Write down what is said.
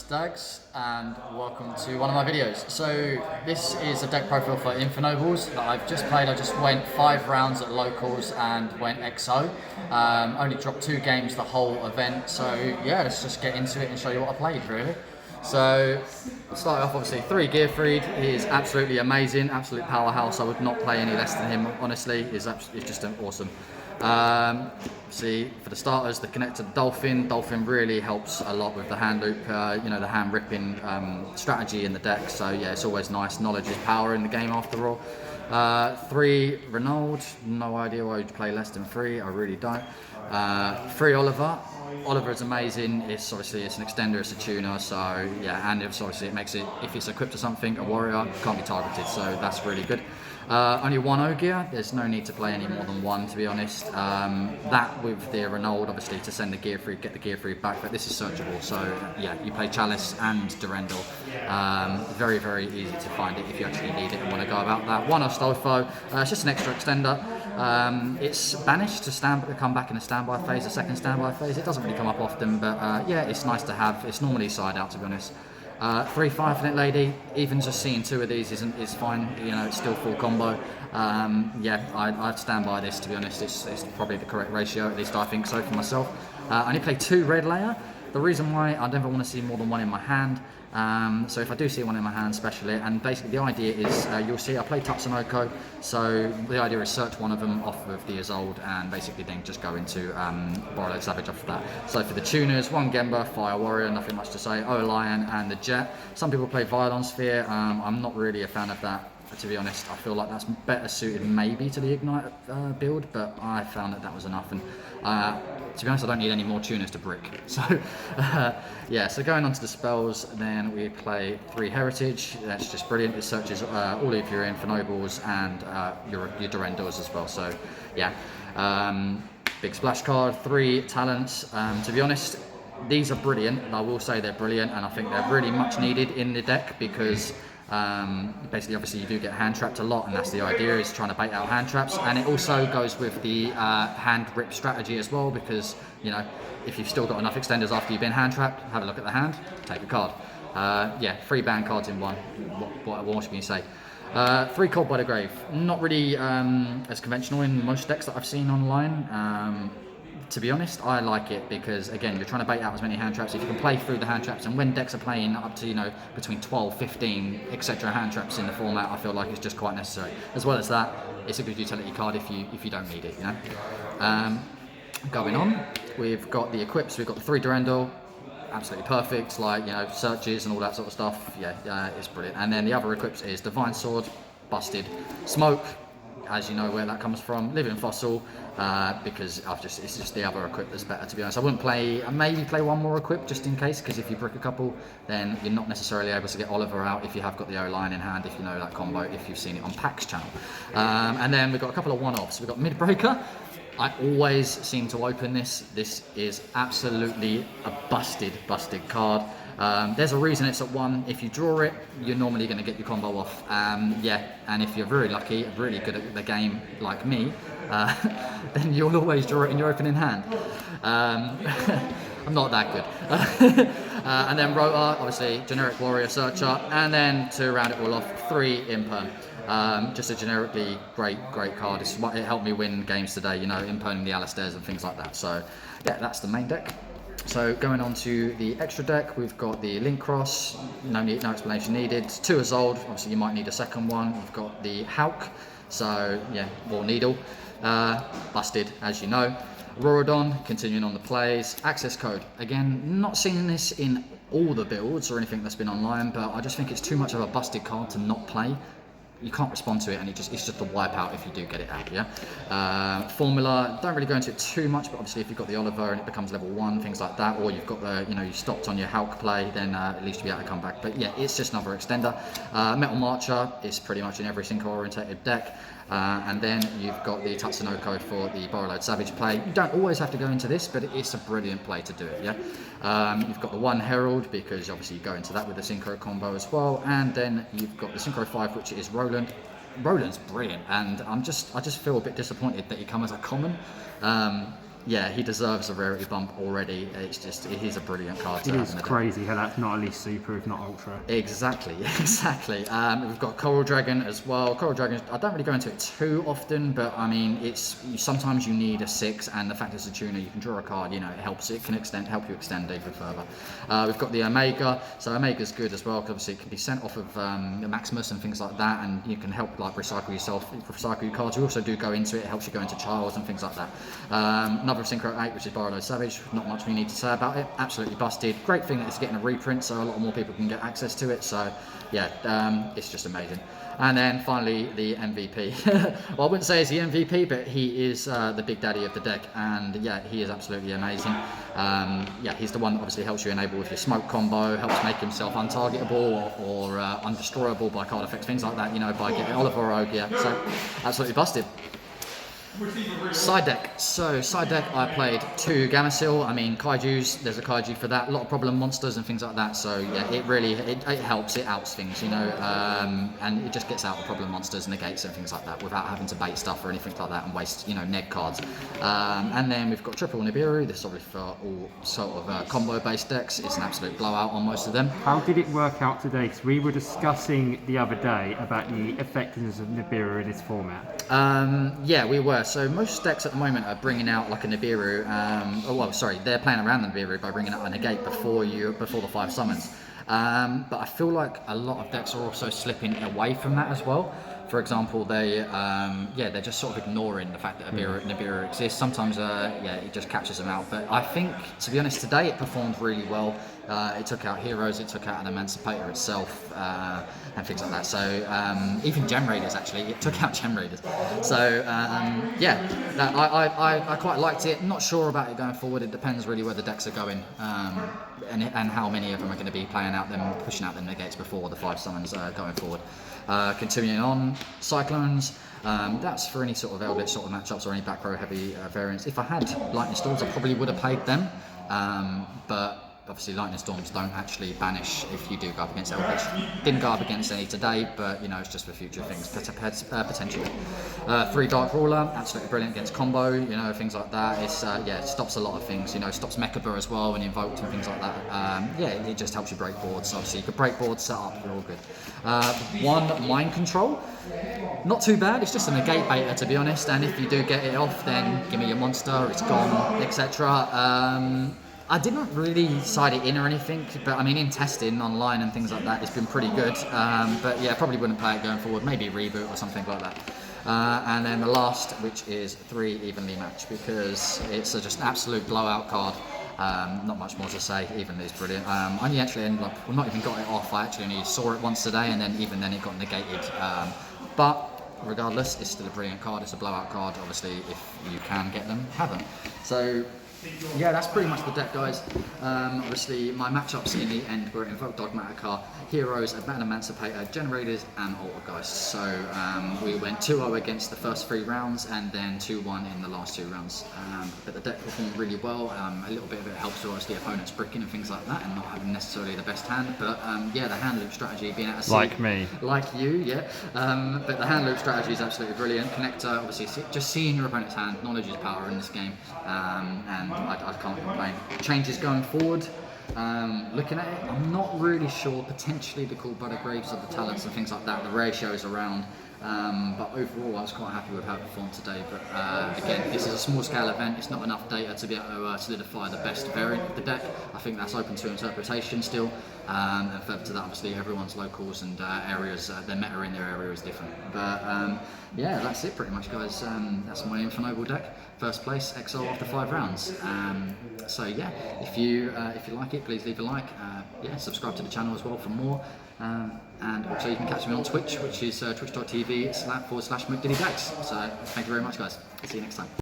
Dags, and welcome to one of my videos. So this is a deck profile for Infernobles that I've just played. I just went 5 rounds at locals and went XO. Only dropped 2 games the whole event. So yeah, let's just get into it and show you what I played really. So starting off, obviously 3 Gearfried. He is absolutely amazing, absolute powerhouse. I would not play any less than him. Honestly, he's just awesome. See, for the starters, the connected Dolphin. Dolphin really helps a lot with the hand loop, the hand ripping strategy in the deck. So yeah, it's always nice. Knowledge is power in the game after all. 3 Renault. No idea why you'd play less than 3. I really don't. 3 Oliver. Oliver is amazing. It's an extender, it's a tuner, so yeah, and obviously it makes it, if it's equipped to something, a warrior can't be targeted, so that's really good. Only 1 Ogier. There's no need to play any more than 1, to be honest. That with the Renault, obviously, to send the Gearfried, get the Gearfried back, but this is searchable, so yeah, you play Chalice and Durendal. Very, very easy to find it if you actually need it and want to go about that. 1 Astolfo. It's just an extra extender. It's banished to come back in a standby phase, a second standby phase. It doesn't really come up often, but yeah, it's nice to have. It's normally side out, to be honest. 3 Firefinite Lady. Even just seeing 2 of these is fine. You know, it's still full combo. Yeah, I'd stand by this, to be honest. It's probably the correct ratio, at least I think so for myself. I only play 2 Red Layer. The reason why, I never want to see more than 1 in my hand. So if I do see 1 in my hand, special it. And basically the idea is, you'll see I play Tatsunoko, so the idea is search 1 of them off of the Isolde and basically then just go into Borrowed Savage after that. So for the tuners, 1 Gemba, Fire Warrior, nothing much to say, Lion and the Jet. Some people play Violon Sphere. I'm not really a fan of that, to be honest. I feel like that's better suited maybe to the Ignite build, but I found that was enough. And to be honest, I don't need any more tuners to brick. So yeah, so going on to the spells, then we play 3 Heritage. That's just brilliant. It searches all of your Infernobles and your Durendals as well. So yeah, big splash card. 3 Talents. To be honest, these are brilliant. I will say they're brilliant, and I think they're really much needed in the deck because basically, obviously, you do get hand trapped a lot, and that's the idea, is trying to bait out hand traps. And it also goes with the hand rip strategy as well, because you know, if you've still got enough extenders after you've been hand trapped, have a look at the hand, take a card. Yeah, 3 ban cards in 1. What more can you say? 3 Cold by the Grave. Not really as conventional in most decks that I've seen online. To be honest, I like it because, again, you're trying to bait out as many hand traps. If you can play through the hand traps, and when decks are playing up to, you know, between 12, 15, etc. hand traps in the format, I feel like it's just quite necessary. As well as that, it's a good utility card if you don't need it, you know. Going on, we've got the equips. We've got the 3 Durendal, absolutely perfect, like, you know, searches and all that sort of stuff. Yeah, it's brilliant. And then the other equips is Divine Sword, busted. Smoke, as you know where that comes from. Living Fossil, because it's just the other equip that's better, to be honest. I wouldn't maybe play 1 more equip just in case, because if you brick a couple, then you're not necessarily able to get Oliver out if you have got the O-line in hand, if you know that combo, if you've seen it on Pack's channel. And then we've got a couple of one-offs. We've got Midbreaker. I always seem to open this. This is absolutely a busted card. There's a reason it's at 1. If you draw it, you're normally going to get your combo off. Yeah, and if you're very lucky, really good at the game like me, then you'll always draw it in your opening hand. I'm not that good. And then Rotar, obviously, generic warrior searcher, and then to round it all off, 3 Imperm. Just a generically great card. It helped me win games today, you know, imperning the Alistairs and things like that. So yeah, that's the main deck. So going on to the extra deck, we've got the Link Cross, no explanation needed. 2 Isolde, obviously you might need a second one. We've got the Hauk, so yeah, War Needle, busted as you know. Auroradon, continuing on the plays. Access Code, again, not seeing this in all the builds or anything that's been online, but I just think it's too much of a busted card to not play. You can't respond to it, and it's just a wipeout if you do get it out, yeah? Formula, don't really go into it too much, but obviously if you've got the Oliver and it becomes level 1, things like that, or you've got the, you know, you stopped on your Hulk play, then at least you'll be able to come back. But yeah, it's just another extender. Metal Marcher is pretty much in every synchro-orientated deck. And then you've got the Tatsunoko for the Borrowed Savage play. You don't always have to go into this, but it's a brilliant play to do it, yeah? You've got the 1 Herald, because obviously you go into that with the Synchro combo as well. And then you've got the Synchro 5, which is Roland. Roland's brilliant, and I just feel a bit disappointed that he comes as a common. yeah, he deserves a rarity bump already. He's a brilliant card to It have is in the deck. crazy how that's not at least super, if not ultra. Exactly. We've got Coral Dragon as well. Coral Dragon, I don't really go into it too often, but I mean, sometimes you need a 6, and the fact it's a tuner, you can draw a card, you know, it helps. It can help you extend even further. We've got the Omega, so Omega's good as well, because obviously it can be sent off of Maximus and things like that, and you can help like recycle your cards. You also do go into it, helps you go into Charles and things like that. Another Synchro 8, which is Barlow Savage, not much we need to say about it. Absolutely busted. Great thing that it's getting a reprint, so a lot more people can get access to it. So yeah, it's just amazing. And then finally the MVP. Well, I wouldn't say he's the MVP, but he is the big daddy of the deck, and yeah, he is absolutely amazing. Yeah, he's the one that obviously helps you enable with your smoke combo, helps make himself untargetable or undestroyable by card effects, things like that, you know, by getting Oliver Rogue. Yeah, so absolutely busted. Side deck. So side deck, I played 2 Gamma-Seal. I mean, Kaijus, there's a Kaiju for that. A lot of problem monsters and things like that. So yeah, it helps, it outs things, you know, and it just gets out the problem monsters, negates and things like that without having to bait stuff or anything like that and waste, you know, neg cards. And then we've got triple Nibiru. This is obviously for all sort of combo-based decks. It's an absolute blowout on most of them. How did it work out today? Because we were discussing the other day about the effectiveness of Nibiru in this format. Yeah, we were. So most decks at the moment are bringing out like a Nibiru. They're playing around the Nibiru by bringing out a negate before the 5 summons. But I feel like a lot of decks are also slipping away from that as well. For example, they're just sort of ignoring the fact that Nibiru exists. Sometimes, it just catches them out. But I think, to be honest, today it performed really well. It took out heroes, it took out an Emancipator itself, and things like that. So even Gem Raiders, actually, it took out Gem Raiders. So I quite liked it. Not sure about it going forward. It depends really where the decks are going, and how many of them are going to be pushing out them negates before the 5 summons going forward. Continuing on, Cyclones. That's for any sort of Eldritch sort of matchups or any back row heavy variants. If I had Lightning Storms, I probably would have played them, but obviously Lightning Storms don't actually banish if you do go up against Eldritch. Didn't go up against any today, but you know, it's just for future things, potentially. 3 Dark Ruler, absolutely brilliant against combo, you know, things like that. It stops a lot of things, you know, stops Mechaba as well when invoked and things like that. It just helps you break boards. Obviously you could break boards, set up, you're all good. 1 Mind Control, not too bad. It's just a negate beta, to be honest, and if you do get it off, then give me your monster, it's gone, etc. I didn't really side it in or anything, but I mean, in testing online and things like that, it's been pretty good. But yeah, probably wouldn't play it going forward. Maybe reboot or something like that. And then the last, which is 3 Evenly Match, because it's just an absolute blowout card. Not much more to say. Evenly is brilliant. I only actually ended up, well, not even got it off. I actually only saw it once today, and then even then it got negated. But regardless, it's still a brilliant card. It's a blowout card. Obviously, if you can get them, have them. So yeah, that's pretty much the deck, guys. Obviously, my matchups in the end were Invoke Dogmatica, Heroes, Advanced Emancipator, Generators, and Altergeist. So we went 2-0 against the first 3 rounds, and then 2-1 in the last 2 rounds. But the deck performed really well. A little bit of it helps with the opponent's bricking and things like that, and not having necessarily the best hand. But the hand loop strategy, being able to see, like me, like you, yeah. But the hand loop strategy is absolutely brilliant. Connector, obviously, just seeing your opponent's hand, knowledge is power in this game, and I can't complain. Changes going forward. Looking at it, I'm not really sure. Potentially the cool Butter Graves of the talents and things like that. The ratios around. But overall, I was quite happy with how it performed today. But again, this is a small scale event. It's not enough data to be able to solidify the best variant of the deck. I think that's open to interpretation still. And further to that, obviously, everyone's locals and areas, their meta in their area is different. But yeah, that's it pretty much, guys. That's my Infernoble deck. First place, XO after 5 rounds. So yeah, if you like it, please leave a like. Subscribe to the channel as well for more. And also you can catch me on Twitch, which is twitch.tv/Dags. So thank you very much, guys. See you next time.